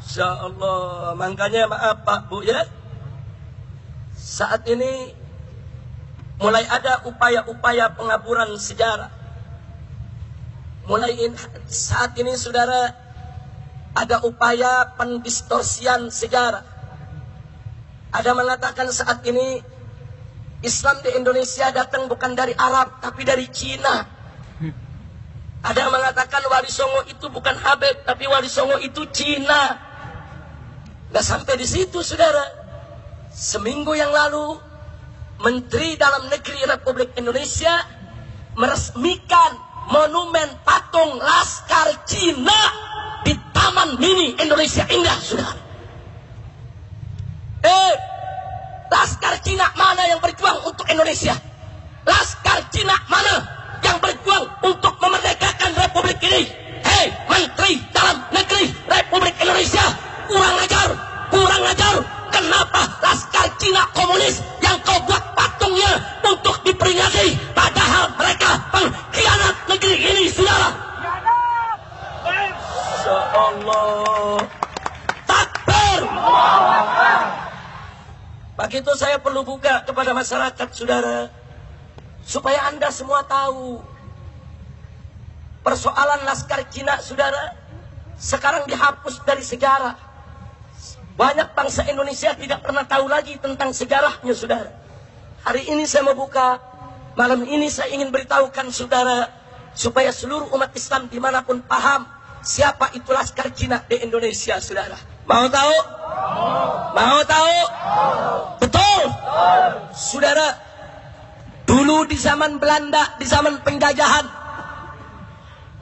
Insya Allah. Makanya maaf Pak Bu ya, saat ini mulai ada upaya-upaya pengaburan sejarah. Saat ini saudara, ada upaya pendistorsian sejarah. Ada mengatakan saat ini Islam di Indonesia datang bukan dari Arab tapi dari Cina. Ada mengatakan Wali Songo itu bukan Habib tapi Wali Songo itu Cina. Nggak sampai di situ saudara. Seminggu yang lalu Menteri Dalam Negeri Republik Indonesia meresmikan monumen patung Laskar Cina di Taman Mini Indonesia Indah saudara. Laskar Cina mana yang berjuang untuk Indonesia? Laskar Cina mana yang berjuang untuk memerdekakan Republik ini? Hei Menteri Dalam Negeri Republik Indonesia, kurang ajar. Kenapa Laskar Cina komunis yang kau buat patungnya untuk diperingati, padahal mereka pengkhianat negeri ini saudara? Insya Allah. Takbir. Begitu saya perlu buka kepada masyarakat saudara, supaya Anda semua tahu persoalan Laskar Cina saudara sekarang dihapus dari sejarah. Banyak bangsa Indonesia tidak pernah tahu lagi tentang sejarahnya saudara. Hari ini saya mau buka, malam ini saya ingin beritahukan saudara, supaya seluruh umat Islam dimanapun paham siapa itu Laskar Cina di Indonesia saudara. Mau tahu? Mau tahu? Betul. Saudara, dulu di zaman Belanda, di zaman penjajahan,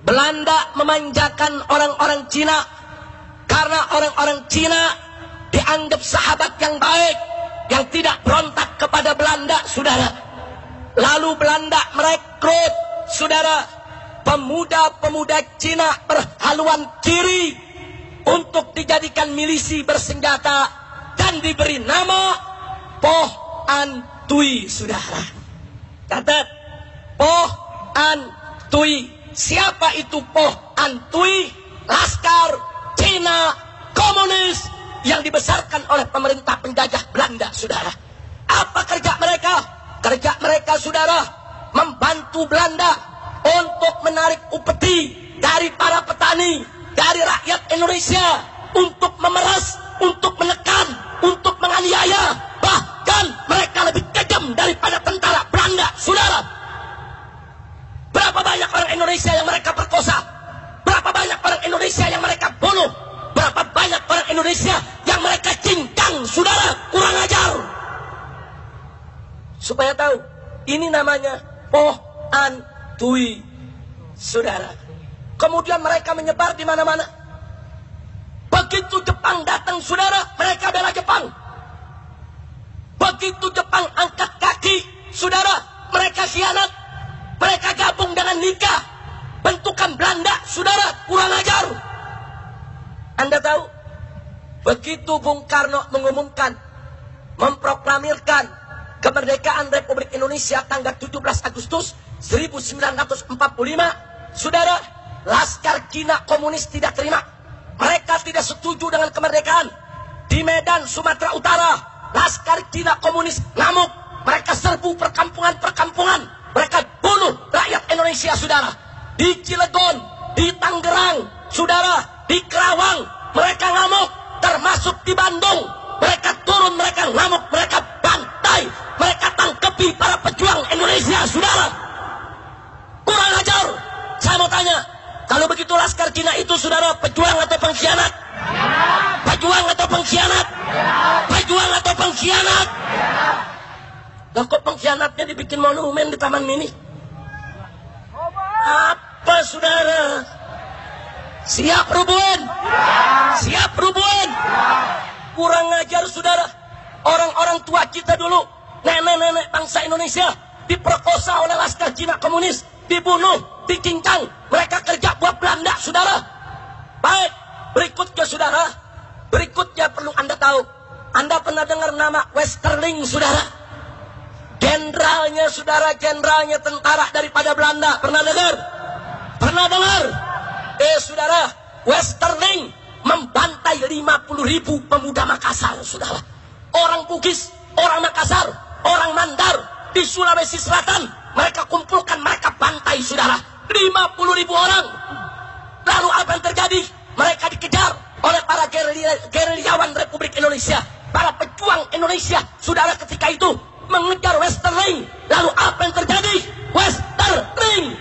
Belanda memanjakan orang-orang Cina karena orang-orang Cina dianggap sahabat yang baik, yang tidak berontak kepada Belanda saudara. Lalu Belanda merekrut saudara pemuda-pemuda Cina berhaluan kiri untuk dijadikan milisi bersenjata dan diberi nama Poh An Tui saudara. Catat, Poh An Tui. Siapa itu Poh An Tui? Laskar Cina komunis yang dibesarkan oleh pemerintah penjajah Belanda saudara. Apa kerja mereka? Kerja mereka saudara membantu Belanda untuk menarik upeti dari para petani, dari rakyat Indonesia, untuk memeras, untuk menekan, untuk menganiaya. Bahkan mereka lebih kejam daripada tentara Belanda saudara. Berapa banyak orang Indonesia yang mereka perkosa? Berapa banyak orang Indonesia yang mereka bunuh? Berapa banyak orang Indonesia yang mereka cincang saudara? Kurang ajar. Supaya tahu, ini namanya Poh An Tui saudara. Kemudian mereka menyebar di mana-mana. Begitu Jepang datang saudara, mereka bela Jepang. Begitu Jepang angkat kaki saudara, mereka khianat. Mereka gabung dengan Nika, bentukan Belanda saudara. Kurang ajar. Anda tahu, begitu Bung Karno mengumumkan, memproklamirkan kemerdekaan Republik Indonesia tanggal 17 Agustus 1945, saudara, Laskar Cina komunis tidak terima. Mereka tidak setuju dengan kemerdekaan. Di Medan, Sumatera Utara, Laskar Cina komunis ngamuk. Mereka serbu perkampungan-perkampungan. Mereka bunuh rakyat Indonesia saudara. Di Cilegon, di Tangerang saudara, di Kerawang mereka ngamuk, termasuk di Bandung. Mereka turun, mereka ngamuk, mereka bantai, mereka tangkepi para pejuang Indonesia saudara. Kurang ajar. Saya mau tanya, kalau begitu Laskar Cina itu saudara pejuang atau pengkhianat? Pejuang atau pengkhianat? Pejuang atau pengkhianat? Lah kok pengkhianatnya dibikin monumen di Taman Mini? Apa saudara? Siap rubuhan? Siap rubuhan? Kurang ajar saudara. Orang-orang tua kita dulu, nenek-nenek bangsa Indonesia, diperkosa oleh Laskar Cina komunis, dibunuh, dicincang. Mereka kerja buat Belanda saudara. Baik, berikutnya saudara, berikutnya perlu Anda tahu. Anda pernah dengar nama Westerling saudara? Jenderalnya saudara, jenderalnya tentara daripada Belanda. Pernah dengar? Pernah dengar? Saudara, Westerling membantai sampai 50.000 pemuda Makassar, saudara. Orang Bugis, orang Makassar, orang Mandar di Sulawesi Selatan, mereka kumpulkan, mereka bantai, saudara. 50.000 orang. Lalu apa yang terjadi? Mereka dikejar oleh para gerilyawan Republik Indonesia, para pejuang Indonesia, saudara, ketika itu mengejar Westerling. Lalu apa yang terjadi? Westerling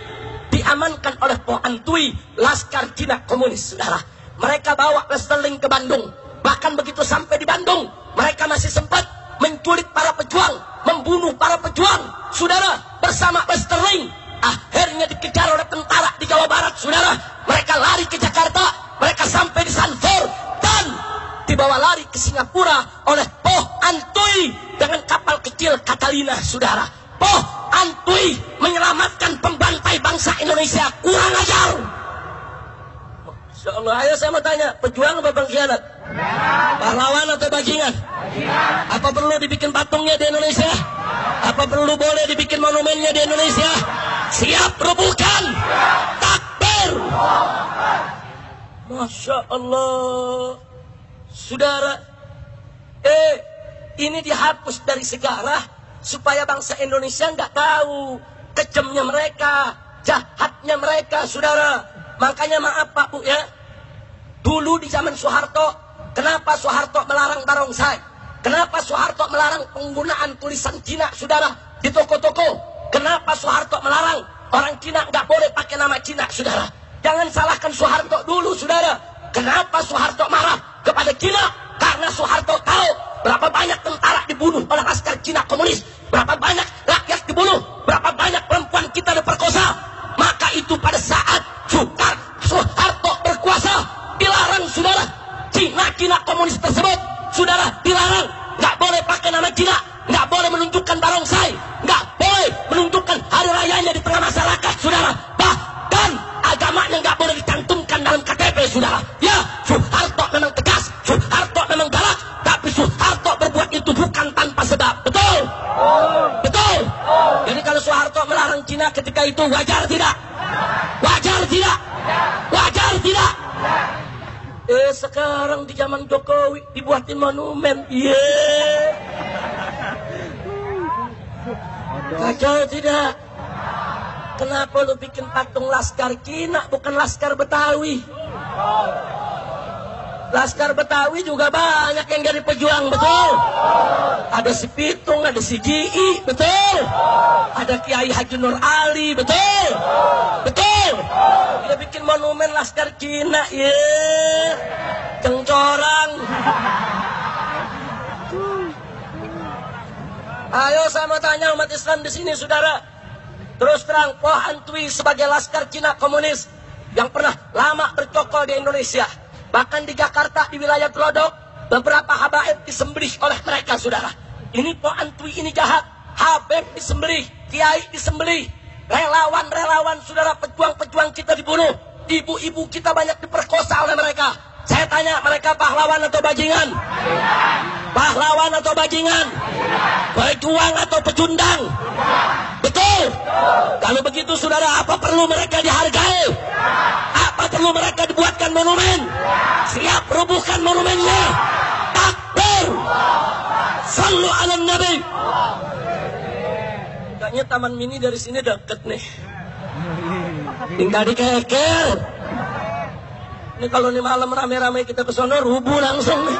diamankan oleh Po Antui, laskar Cina komunis, saudara. Mereka bawa Westerling ke Bandung. Bahkan begitu sampai di Bandung, mereka masih sempat menculik para pejuang, membunuh para pejuang, saudara, bersama Westerling. Akhirnya dikejar oleh tentara di Jawa Barat, saudara. Mereka lari ke Jakarta, mereka sampai di Sanfor, dan dibawa lari ke Singapura oleh Po Antui dengan kapal kecil Catalina, saudara. Po Antui menyelamatkan pembantai bangsa Indonesia. Kurang ajar. Masya Allah. Ayo saya mau tanya, pejuang apa pengkhianat? Pahlawan atau bajingan? Apa perlu dibikin patungnya di Indonesia? Apa perlu boleh dibikin monumennya di Indonesia? Siap rubuhkan. Takbir. Masya Allah. Saudara, ini dihapus dari sejarah supaya bangsa Indonesia nggak tahu kejamnya mereka, jahatnya mereka, saudara. Makanya maaf Pak Bu ya, dulu di zaman Soeharto, kenapa Soeharto melarang barongsai? Kenapa Soeharto melarang penggunaan tulisan Cina, saudara, di toko-toko? Kenapa Soeharto melarang orang Cina nggak boleh pakai nama Cina, saudara? Jangan salahkan Soeharto dulu, saudara. Kenapa Soeharto marah kepada Cina? Karena Soeharto tahu berapa banyak tentara dibunuh oleh laskar Cina komunis, berapa banyak rakyat dibunuh, berapa banyak perempuan kita diperkosa. Maka itu pada saat Soeharto berkuasa, dilarang, saudara, Cina komunis tersebut, saudara, dilarang. Nggak boleh pakai nama Cina, nggak boleh menunjukkan barongsai, nggak boleh menunjukkan hari rayanya di tengah masyarakat, saudara. Bahkan agamanya nggak boleh dicantumkan dalam KTP, saudara. Ya, Soeharto memang tegas, Soeharto memang galak, tapi Soeharto berbuat itu bukan tanpa sebab. Betul? Betul? Jadi kalau Soeharto melarang Cina ketika itu, wajar tidak? Wajar tidak? Wajar tidak? Sekarang di zaman Jokowi dibuatin monumen. Wajar tidak? Kenapa lu bikin patung laskar Cina bukan laskar Betawi? Laskar Betawi juga banyak yang jadi pejuang, betul? Ada si Pitung, ada si Ji, betul? Ada Kiai Haji Nur Ali, betul? Betul? Dia bikin monumen laskar Cina, cengcorang. Ayo saya mau tanya umat Islam di sini, saudara. Terus terang, Po Antui sebagai laskar Cina komunis yang pernah lama bercokol di Indonesia, bahkan di Jakarta, di wilayah Glodok, beberapa habaib disembelih oleh mereka, saudara. Ini Po Antui ini jahat. Habib disembelih, kiai disembelih, relawan-relawan, saudara, pejuang-pejuang kita dibunuh, ibu-ibu kita banyak diperkosa oleh mereka. Saya tanya, mereka pahlawan atau bajingan? Pahlawan atau bajingan? Pejuang atau pecundang? Betul? Kalau begitu, saudara, apa perlu mereka dihargai? Apa perlu mereka dibuatkan monumen? Siap rubuhkan monumennya. Takbir. Sallu ala Nabi. Kayaknya Taman Mini dari sini deket nih, tinggal dikeker. Ini kalau nih malam rame-rame kita ke sono, rubuh langsung nih.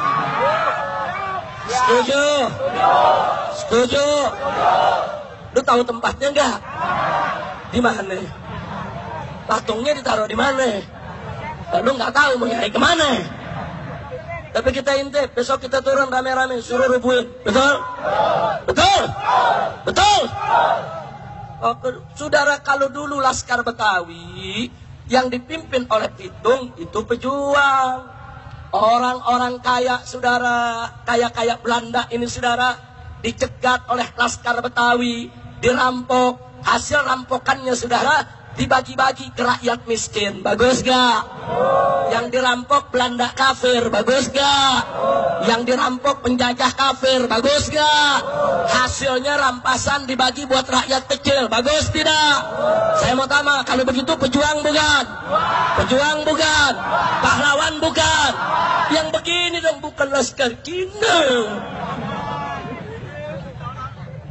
Setuju? Setuju? Lu tahu tempatnya enggak? Di mana? Patungnya ditaruh di mana? Lu nggak tahu mau nyari kemana? Tapi kita intip, besok kita turun rame-rame, suruh rubuhin. Betul? Betul? Betul? Oh, saudara, kalau dulu Laskar Betawi yang dipimpin oleh Pitung itu pejuang. Orang-orang kaya, saudara, kaya-kaya Belanda ini, saudara, dicegat oleh Laskar Betawi, dirampok. Hasil rampokannya, saudara, dibagi-bagi ke rakyat miskin. Bagus gak? Yang dirampok Belanda kafir. Bagus gak? Yang dirampok penjajah kafir. Bagus gak? Hasilnya rampasan dibagi buat rakyat kecil. Bagus tidak? Saya mau tanya, kalau begitu pejuang bukan? Pejuang bukan? Pahlawan bukan? Yang begitu dong, bukan laskar Cina.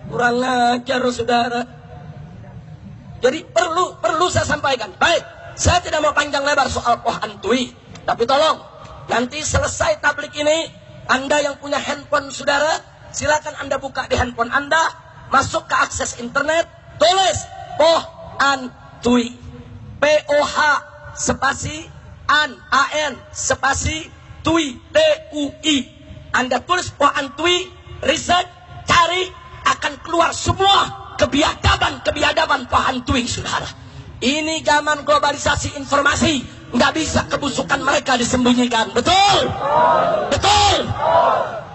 Kurang ajar saudara. Jadi perlu saya sampaikan. Baik, saya tidak mau panjang lebar soal Poh Antui, tapi tolong nanti selesai tablik ini, Anda yang punya handphone saudara, silakan Anda buka di handphone Anda, masuk ke akses internet, tulis Poh Antui, POH spasi an spasi tui TUI. Anda tulis Poh Antui, riset, cari, akan keluar semua kebiadaban Poh Antui saudara. Ini zaman globalisasi informasi, nggak bisa kebusukan mereka disembunyikan. Betul? Betul?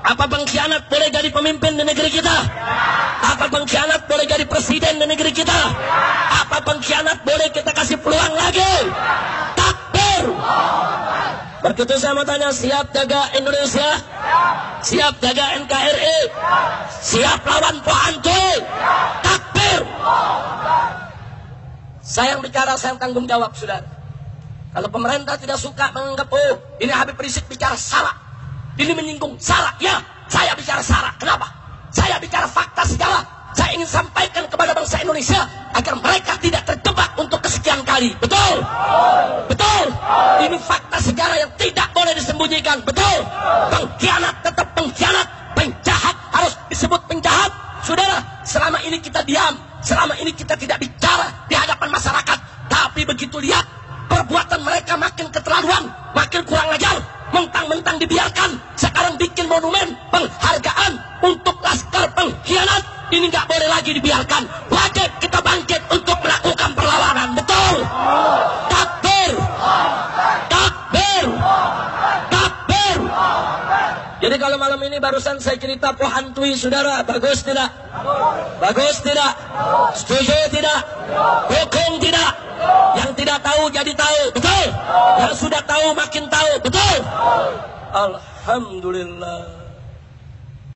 Apa pengkhianat boleh jadi pemimpin di negeri kita? Apa pengkhianat boleh jadi presiden di negeri kita? Apa pengkhianat boleh kita kasih peluang lagi? Takbir! Begitu saya mau tanya, siap jaga Indonesia? Siap jaga NKRI? Siap lawan Poh Antui? Takbir! Saya yang bicara, saya yang tanggung jawab, saudara. Kalau pemerintah tidak suka menganggap, oh, ini Habib Rizik bicara salah, ini menyinggung salah, ya, saya bicara salah. Kenapa? Saya bicara fakta sejarah. Saya ingin sampaikan kepada bangsa Indonesia agar mereka tidak terjebak untuk kesekian kali. Betul? Betul? Ini fakta sejarah yang tidak boleh disembunyikan. Betul? Pengkhianat tetap pengkhianat, penjahat harus disebut penjahat. Saudara, selama ini kita diam, selama ini kita tidak bicara di hadapan masyarakat, tapi begitu lihat perbuatan mereka makin keterlaluan, makin kurang ajar, mentang-mentang dibiarkan, sekarang bikin monumen penghargaan untuk laskar pengkhianat. Ini nggak boleh lagi dibiarkan. Wajib kita bangkit untuk melakukan perlawanan. Betul? Takbir! Takbir! Takbir! Jadi kalau malam ini barusan saya cerita Poh Antui, saudara, bagus tidak? Bagus tidak? Setuju tidak? Dukung tidak? Yang tidak tahu jadi tahu. Betul? Yang sudah tahu makin tahu. Betul? Alhamdulillah.